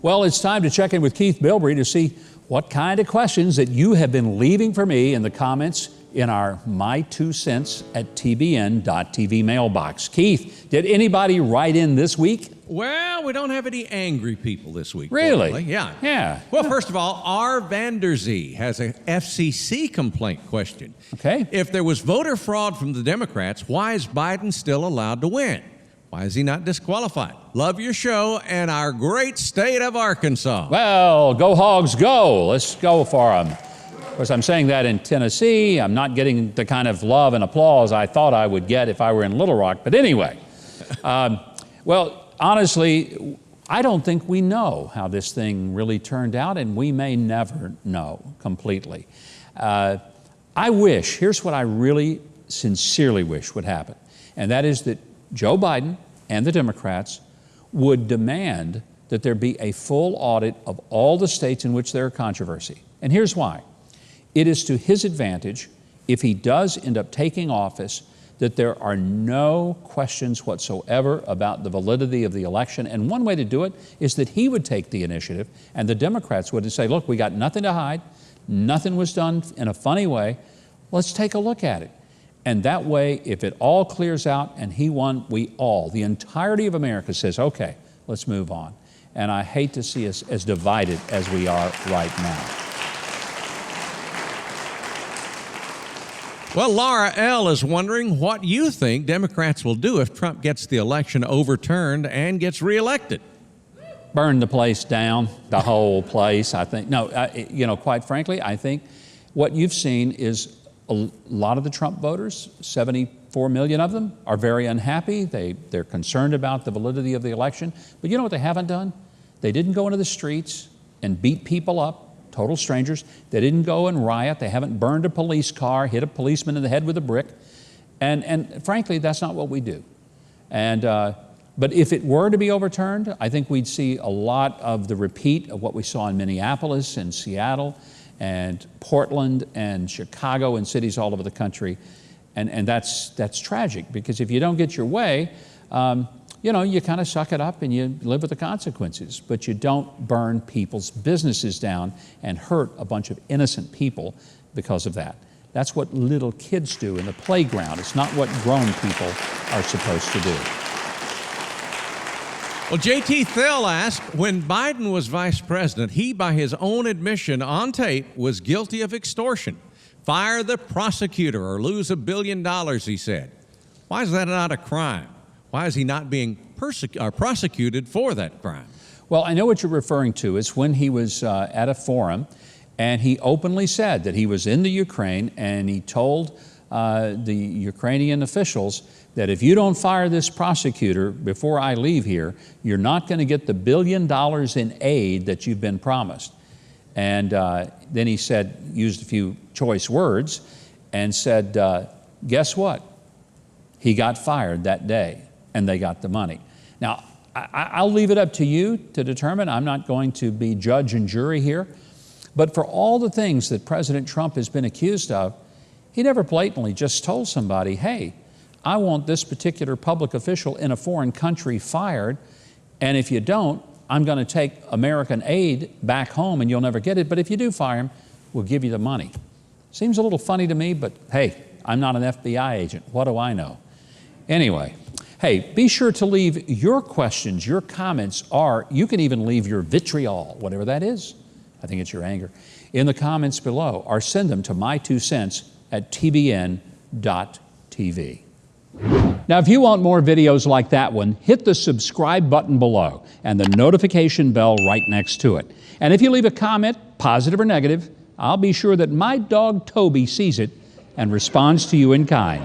Well, it's time to check in with Keith Bilbrey to see what kind of questions that you have been leaving for me in the comments in our My 2 Cents at TBN.TV mailbox. Keith, did anybody write in this week? Well, we don't have any angry people this week. Really? Fortunately. Yeah. Yeah. Well, first of all, R. Vanderzee has a FCC complaint question. Okay. If there was voter fraud from the Democrats, why is Biden still allowed to win? Why is he not disqualified? Love your show and our great state of Arkansas. Well, go Hogs, go. Let's go for them. Of course, I'm saying that in Tennessee. I'm not getting the kind of love and applause I thought I would get if I were in Little Rock. But anyway, well, honestly, I don't think we know how this thing really turned out, and we may never know completely. I wish, here's what I really sincerely wish would happen, and that is that Joe Biden and the Democrats would demand that there be a full audit of all the states in which there are controversy. And here's why. It is to his advantage, if he does end up taking office, that there are no questions whatsoever about the validity of the election. And one way to do it is that he would take the initiative and the Democrats would say, look, we got nothing to hide. Nothing was done in a funny way. Let's take a look at it. And that way, if it all clears out and he won, the entirety of America says, okay, let's move on. And I hate to see us as divided as we are right now. Well, Laura L. is wondering what you think Democrats will do if Trump gets the election overturned and gets reelected. Burn the place down, the whole place, I think. No, quite frankly, I think what you've seen is a lot of the Trump voters, 74 million of them, are very unhappy. They're concerned about the validity of the election. But you know what they haven't done? They didn't go into the streets and beat people up, total strangers. They didn't go and riot. They haven't burned a police car, hit a policeman in the head with a brick. And frankly, that's not what we do. But if it were to be overturned, I think we'd see a lot of the repeat of what we saw in Minneapolis and Seattle and Portland and Chicago and cities all over the country. And that's tragic, because if you don't get your way, you kind of suck it up and you live with the consequences, but you don't burn people's businesses down and hurt a bunch of innocent people because of that. That's what little kids do in the playground. It's not what grown people are supposed to do. Well, J.T. Thill asked, when Biden was vice president, he, by his own admission on tape, was guilty of extortion. Fire the prosecutor or lose $1 billion, he said. Why is that not a crime? Why is he not being prosecuted for that crime? Well, I know what you're referring to. It's when he was at a forum, and he openly said that he was in the Ukraine, and he told the Ukrainian officials that if you don't fire this prosecutor before I leave here, you're not going to get the $1 billion in aid that you've been promised. And then he said, used a few choice words, and said, guess what? He got fired that day, and they got the money. Now, I'll leave it up to you to determine. I'm not going to be judge and jury here. But for all the things that President Trump has been accused of, he never blatantly just told somebody, hey, I want this particular public official in a foreign country fired, and if you don't, I'm going to take American aid back home and you'll never get it, but if you do fire him, we'll give you the money. Seems a little funny to me, but hey, I'm not an FBI agent. What do I know? Anyway, hey, be sure to leave your questions, your comments, or you can even leave your vitriol, whatever that is. I think it's your anger, in the comments below, or send them to my2cents@tbn.tv. Now, if you want more videos like that one, hit the subscribe button below and the notification bell right next to it. And if you leave a comment, positive or negative, I'll be sure that my dog Toby sees it and responds to you in kind.